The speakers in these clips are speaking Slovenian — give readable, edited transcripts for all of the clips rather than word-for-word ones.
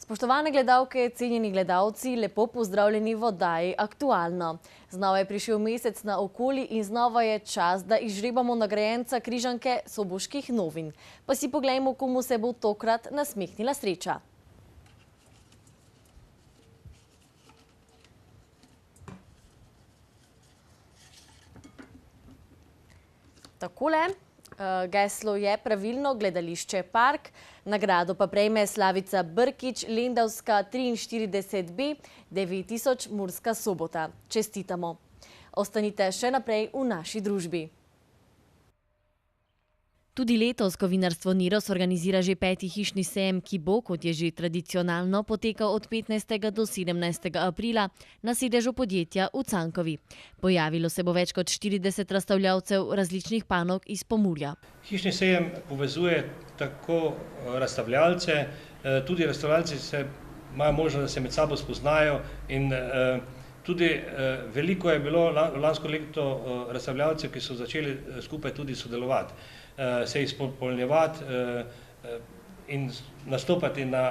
Spoštovane gledalke, cenjeni gledalci, lepo pozdravljeni v oddaji Aktualno. Znova je prišel mesec naokoli in znova je čas, da izžrebamo nagrajenca križanke Soboških novin. Pa si poglejmo, komu se bo tokrat nasmehnila sreča. Takole. Geslo je pravilno Gledališče Park, nagrado pa prejme Slavica Brkič, Lendavska 43B 9000 Murska Sobota. Čestitamo. Ostanite še naprej v naši družbi. Tudi letos Kovinarstvo Niros organizira že 5. hišni sejem, ki bo, kot je že tradicionalno, potekal od 15. do 17. aprila na sedežu podjetja v Cankovi. Pojavilo se bo več kot 40 razstavljavcev različnih panog iz Pomurja. Hišni sejem povezuje tako razstavljalce, tudi razstavljalci imajo možnost, da se med sabo spoznajo in tudi veliko je bilo lansko leto razstavljalcev, ki so začeli skupaj tudi sodelovati, se izpolnjevati in nastopati na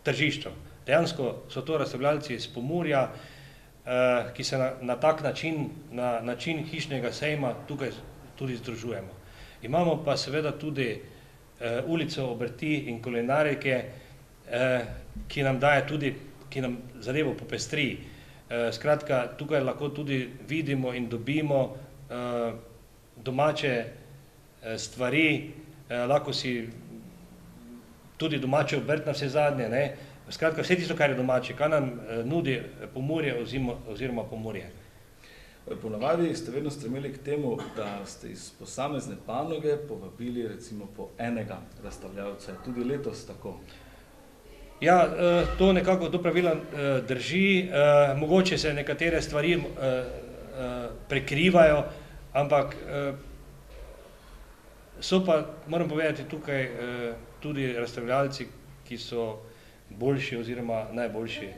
tržišču. Dejansko so to razstavljalci iz Pomurja, ki se na tak način, na način hišnega sejma tukaj tudi združujemo. Imamo pa seveda tudi ulico obrti in kulinarike, ki nam daje tudi, ki nam zadevo popestri. Skratka, tukaj lahko tudi vidimo in dobimo domače stvari, lahko si tudi domače obrt na vse zadnje. Skratka, vse tisto, kar je domače, kar nam nudi Pomurje oziroma Pomurje. Ponavadi ste vedno stremeli k temu, da ste iz posamezne panoge povabili recimo po enega razstavljavca. Tudi letos tako? Ja, to nekako to pravilo drži. Mogoče se nekatere stvari prekrivajo, ampak so pa, moram povedati, tukaj tudi razstavljalci, ki so boljši oziroma najboljši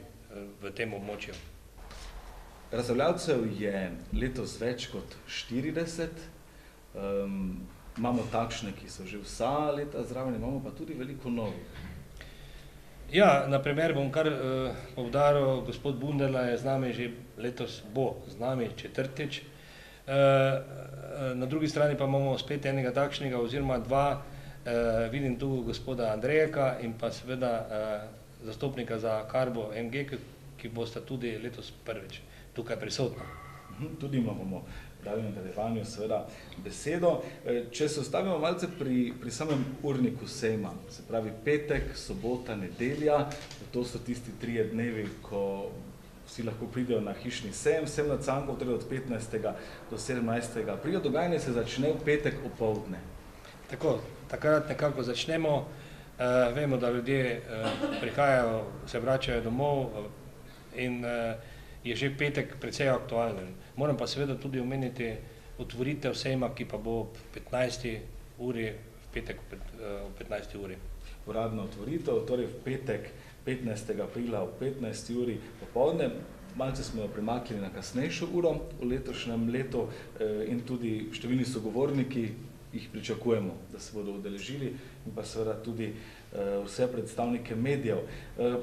v tem območju. Razstavljalcev je letos več kot 40. Imamo takšne, ki so že vsa leta zraven, imamo pa tudi veliko novih. Ja, na primer bom kar poudaril, gospod Bunderla je z nami že letos, bo z nami četrtič. Na drugi strani pa imamo spet enega takšnega oziroma dva, vidim tu gospoda Andrejka in pa seveda zastopnika za Karbo MG, ki bosta tudi letos prvič tukaj prisotna. Tudi imamo v nadaljevanju seveda besedo. Če se ostavimo malce pri samem urniku sejma, se pravi petek, sobota, nedelja, to so tisti 3 dnevi, ko vsi lahko pridejo na hišni sejem, sem na Cankov, torej od 15. do 17. aprila. Dogajanje se začne v petek opoldne. Tako, takrat nekako začnemo. Vemo, da ljudje prihajajo, se vračajo domov in je že petek precej aktualen. Moram pa seveda tudi omeniti otvoritev sejma, ki pa bo ob 15. uri, v petek ob 15. uri. Uradna otvoritev, torej v petek 15. aprila ob 15. uri popoldne. Malce smo jo premaknili na kasnejšo uro v letošnjem letu in tudi številni sogovorniki jih pričakujemo, da se bodo udeležili in pa seveda tudi vse predstavnike medijev.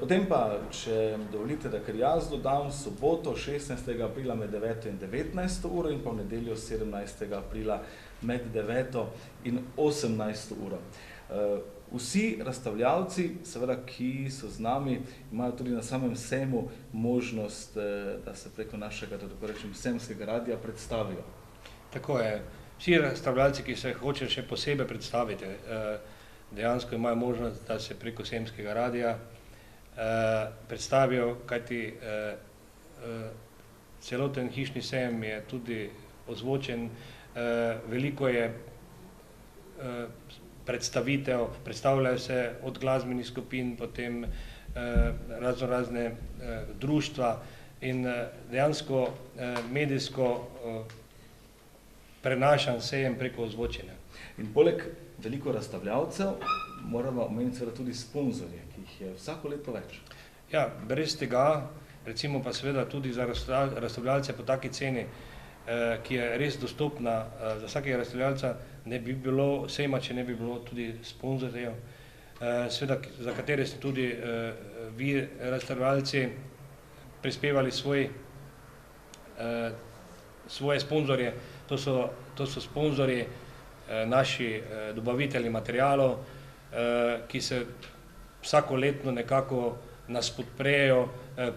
Potem pa, če dovolite, da kar jaz dodam, soboto 16. aprila med 9. in 19. uro in pa v nedeljo 17. aprila med 9. in 18. uro. Vsi razstavljalci, seveda, ki so z nami, imajo tudi na samem sejmu možnost, da se preko našega, da tako rečem, sejmskega radia predstavijo. Tako je. Vsi razstavljalci, ki se hočejo še posebej predstaviti, dejansko imajo možnost, da se preko sejmskega radia predstavijo, kajti celoten hišni sejem je tudi ozvočen, veliko je predstavitev, predstavljajo se od glasbenih skupin, potem razne društva in dejansko medijsko prenašan sejem preko ozvočenja. In poleg veliko razstavljalcev moramo omeniti seveda tudi sponzorje, ki jih je vsako leto več. Ja, brez tega, recimo pa seveda tudi za razstavljalce po taki ceni, ki je res dostopna za vsakega razstavljalca, ne bi bilo sejma, če ne bi bilo tudi sponzorjev. seveda za katere ste tudi vi, restauralci, prispevali svoje sponzorje. To so sponzorji, naši dobavitelji materialov, ki se vsakoletno nekako nas podprejo,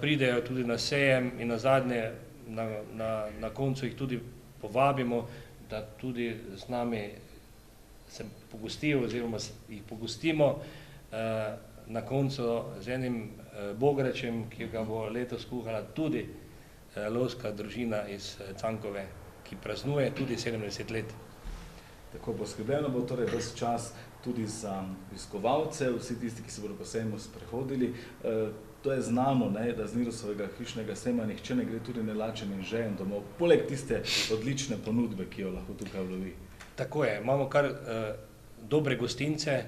pridejo tudi na sejem in nazadnje na koncu jih tudi povabimo, da tudi z nami se pogostijo oziroma jih pogostimo na koncu z enim bogračem, ki ga bo letos kuhala tudi lovska družina iz Cankove, ki praznuje tudi 70 let. Tako poskrbljeno bo torej ves čas tudi za obiskovalce, vsi tisti, ki se bodo po sejmu sprehodili. To je znano, da z Nirosovega hišnega sejma nihče ne gre tudi nelačen in žejen domov, poleg tiste odlične ponudbe, ki jo lahko tukaj vlovi. Tako je, imamo kar dobre gostince.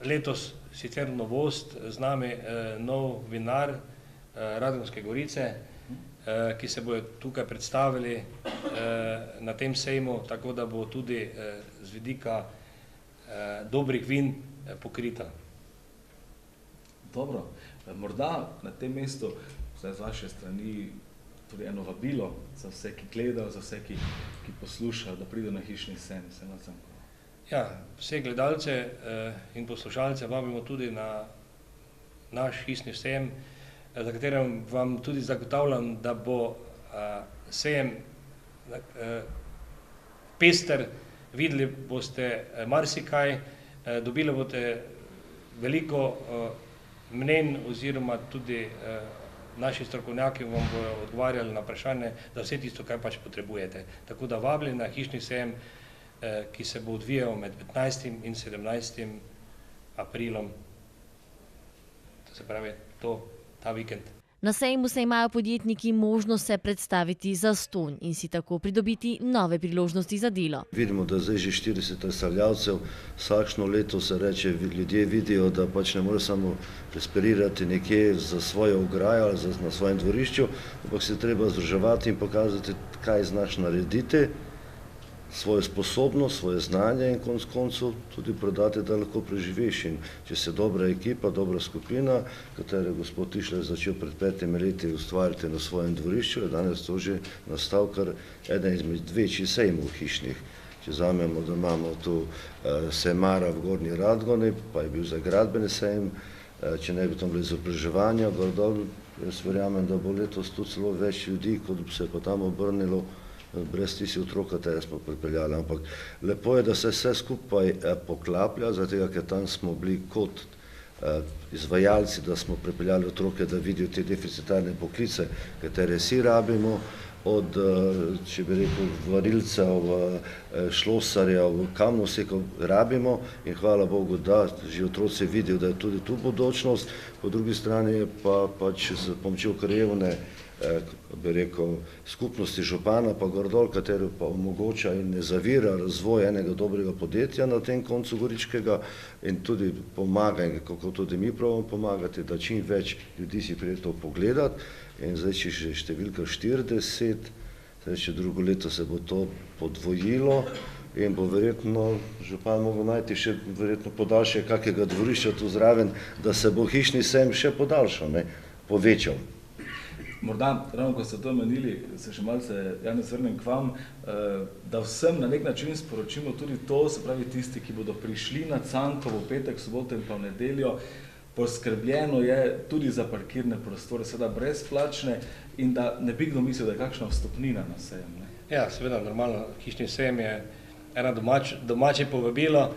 Letos sicer novost, z nami nov vinar Radgonske Gorice, ki se bojo tukaj predstavili na tem sejmu, tako da bo tudi z vidika dobrih vin pokrita. Dobro, morda na tem mestu, zdaj z vaše strani, tudi eno vabilo za vse, ki gledajo, za vse, ki poslušajo, da pridejo na hišni sejem. Ja, vse gledalce in poslušalce vabimo tudi na naš hišni sejem, za katerem vam tudi zagotavljam, da bo sejem pester, videli boste marsikaj, dobili boste veliko mnenj oziroma tudi naši strokovnjaki vam bodo odgovarjali na vprašanje za vse tisto, kar pač potrebujete. Tako da vabljeni na hišni sejem, ki se bo odvijal med 15. in 17. aprilom, to se pravi ta vikend. Na sejmu se imajo podjetniki možnost se predstaviti zastonj in si tako pridobiti nove priložnosti za delo. Vidimo, da zdaj že 40 razstavljavcev, vsakšno leto se reče, ljudje vidijo, da pač ne more samo prosperirati nekje za svojo ograjo ali na svojem dvorišču, ampak se treba združevati in pokazati, kaj znaš narediti, svojo sposobnost, svoje znanje in konec koncev tudi prodati, da lahko preživiš. In če se dobra ekipa, dobra skupina, katero gospod Tišler začel pred 5 leti ustvarjati na svojem dvorišču, je danes to že nastal kar eden izmed večjih sejmov hišnih. Če vzamemo, da imamo tu sejmara v Gornji Radgoni, pa je bil za gradbeni sejem, če ne bi tam bili izobraževanja, gor dol, jaz verjamem, da bo letos tu celo več ljudi, kot bi se pa tam obrnilo, brez tisti otrok, katere smo pripeljali, ampak lepo je, da se vse skupaj poklaplja, zato ker tam smo bili kot izvajalci, da smo pripeljali otroke, da vidijo te deficitarne poklice, katere vsi rabimo, od, če bi rekel, varilcev, šlosarjev, kamnosekov rabimo in hvala Bogu, da že otroci vidijo, da je tudi tu bodočnost, po drugi strani je pa pač s pomočjo krajevne, bi rekel, skupnosti župana pa gor dol, katero pa omogoča in ne zavira razvoj enega dobrega podjetja na tem koncu Goričkega in tudi pomaga, in kako tudi mi pravimo pomagati, da čim več ljudi si prije to pogledati. In zdaj, če že številka 40, zdaj, če drugo leto se bo to podvojilo in bo verjetno župan mogel najti še verjetno podaljšanje kakega dvorišča tu zraven, da se bo hišni sejem še podaljšal, povečal. Morda, ravno ko ste to omenili, se še malce, Janez, vrnem k vam, da vsem na nek način sporočimo tudi to, se pravi tisti, ki bodo prišli na Cankovo v petek, soboto in pa v nedeljo, poskrbljeno je tudi za parkirne prostore, seveda brezplačne in da ne bi kdo mislil, da je kakšna vstopnina na sejem. Ja, seveda, normalno, hišni sejem je ena domače povabilo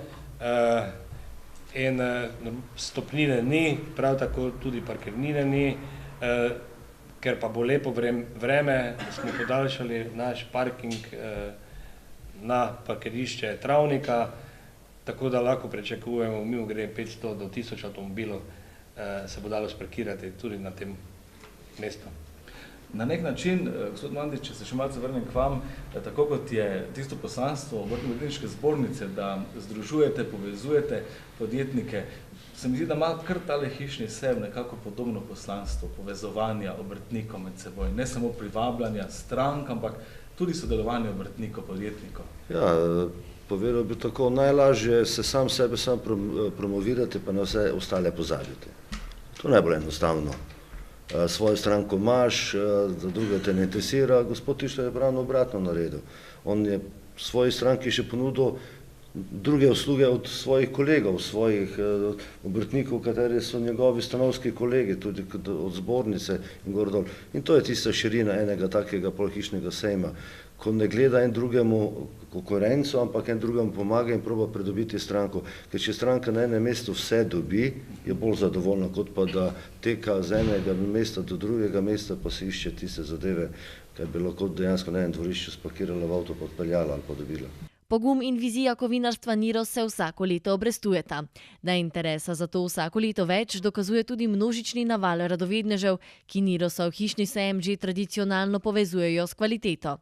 in vstopnine ni, prav tako tudi parkirnine ni. Ker pa bo lepo vreme, smo podaljšali naš parking na parkirišče Travnika, tako da lahko pričakujemo, mimogrede 500 do 1000 avtomobilov se bo dalo sparkirati tudi na tem mestu. Na nek način, gospod Mandić, če se še malce vrnem k vam, tako kot je tisto poslanstvo Obrtno-podjetniške zbornice, da združujete, povezujete podjetnike, se mi zdi, da ima kar tale hišni sejem nekako podobno poslanstvo povezovanja obrtnikov med seboj, ne samo privabljanja strank, ampak tudi sodelovanja obrtnikov, podjetnikov. Ja, povedal bi tako, najlažje se sam sebe promovirati, pa na vse ostale pozabiti. To je najbolj enostavno. Svojo stranko imaš, za druge te ne interesira, gospod Tišler je pravno obratno naredil. On je svoji stranki še ponudil druge usluge od svojih kolegov, svojih obrtnikov, kateri so njegovi stanovski kolegi, tudi od zbornice in gor dol. In to je tista širina enega takega polhišnega sejma, ko ne gleda en drugemu konkurenco, ampak en drugemu pomaga in proba pridobiti stranko. Ker če stranka na enem mestu vse dobi, je bolj zadovoljna, kot pa da teka z enega mesta do drugega mesta, pa se išče tiste zadeve, kaj bi lahko dejansko na enem dvorišču spakirala v avto, pa odpeljala ali pa dobila. Pogum in vizija kovinarstva Niros se vsako leto obrestujeta. Da je interesa za to vsako leto več, dokazuje tudi množični naval radovednežev, ki Nirosov hišni sejem že tradicionalno povezujejo s kvaliteto.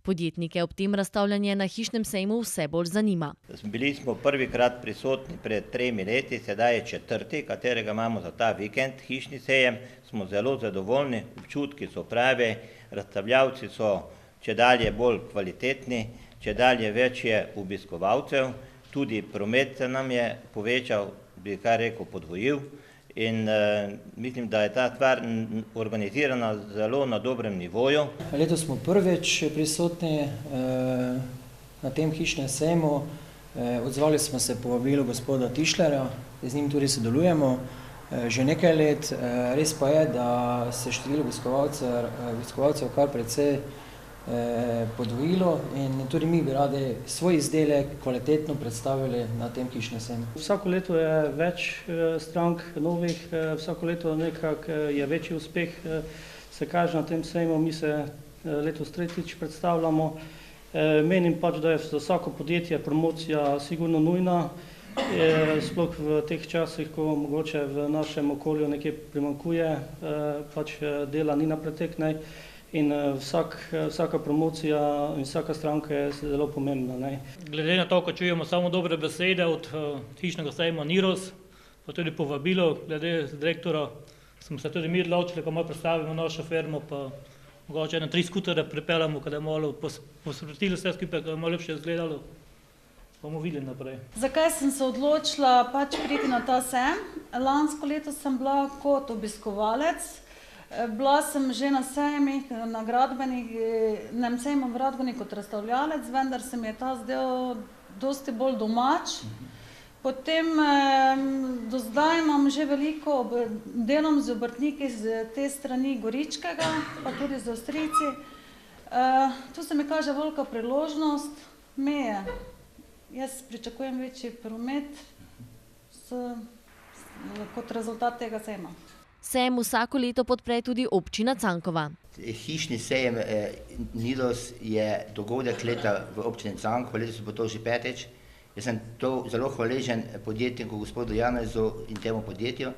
Podjetnike ob tem razstavljanje na hišnem sejmu vse bolj zanima. Bili smo prvikrat prisotni pred 3 leti, sedaj je 4., katerega imamo za ta vikend hišni sejem. Smo zelo zadovoljni, občutki so pravi, razstavljavci so čedalje bolj kvalitetni, čedalje več je obiskovalcev, tudi promet se nam je povečal, bi kar rekel podvojil, in mislim, da je ta stvar organizirana zelo na dobrem nivoju. Letos smo prvič prisotni na tem hišnem sejmu, odzvali smo se povabilu gospoda Tišlerja, z njim tudi sodelujemo že nekaj let. Res pa je, da se število obiskovalcev kar precej podvojilo in tudi mi bi radi svoj izdelek kvalitetno predstavili na tem hišnem sejmu. Vsako leto je več strank novih, vsako leto nekako je večji uspeh, se kaže na tem sejmu, mi se letos tretjič predstavljamo. Menim pač, da je za vsako podjetje promocija sigurno nujna, sploh v teh časih, ko mogoče v našem okolju nekje primanjkuje, pač dela ni na pretek, in vsaka promocija in vsaka stranka je zelo pomembna. Glede na to, ko čujemo samo dobre besede od hišnega sejma Niros, pa tudi povabilo glede direktora, smo se tudi mi odločili, ko malo predstavimo našo firmo, pa mogoče na 3 skutere pripeljamo, kada je malo posvetili vse skupaj, kada je malo lepše izgledalo, pa bomo videli naprej. Zakaj sem se odločila pač priti na ta sejem? Lansko leto sem bila kot obiskovalec. Bila sem že na sejmih, na gradbenem sejmu v Radgoni kot razstavljalec, vendar se mi je ta zdel dosti bolj domač. Potem do zdaj imam že veliko delom z obrtniki z te strani Goričkega, pa tudi z Avstrijci. Tu se mi kaže velika priložnost, meje. Jaz pričakujem večji promet kot rezultat tega sejma. Sejem vsako leto podpre tudi občina Cankova. Hišni sejem Niros je dogodek leta v občini Cankova, letos bo to že 5. Jaz sem to zelo hvaležen podjetniku, gospodu Janezu in temu podjetju,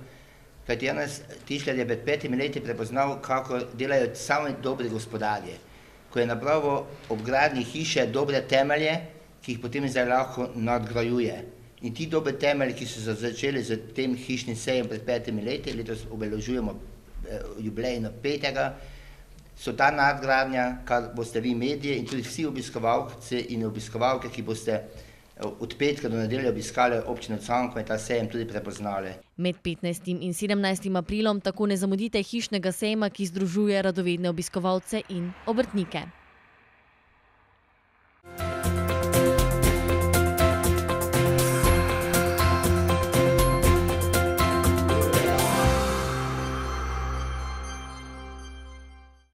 kajti Janez Tišler je pred 5 leti prepoznal, kako delajo sami dobri gospodarje, ko je napravil ob gradnji hiše dobre temelje, ki jih potem zdaj lahko nadgrajuje. In ti dobri temelji, ki so začeli z tem hišnim sejem pred 5 leti, letos obeležujemo jubilejno 5. so ta nadgradnja, kar boste vi mediji in tudi vsi obiskovalci in obiskovalke, ki boste od petka do nedelje obiskali občino Cankova in ta sejem tudi prepoznali. Med 15. in 17. aprilom tako ne zamudite hišnega sejma, ki združuje radovedne obiskovalce in obrtnike.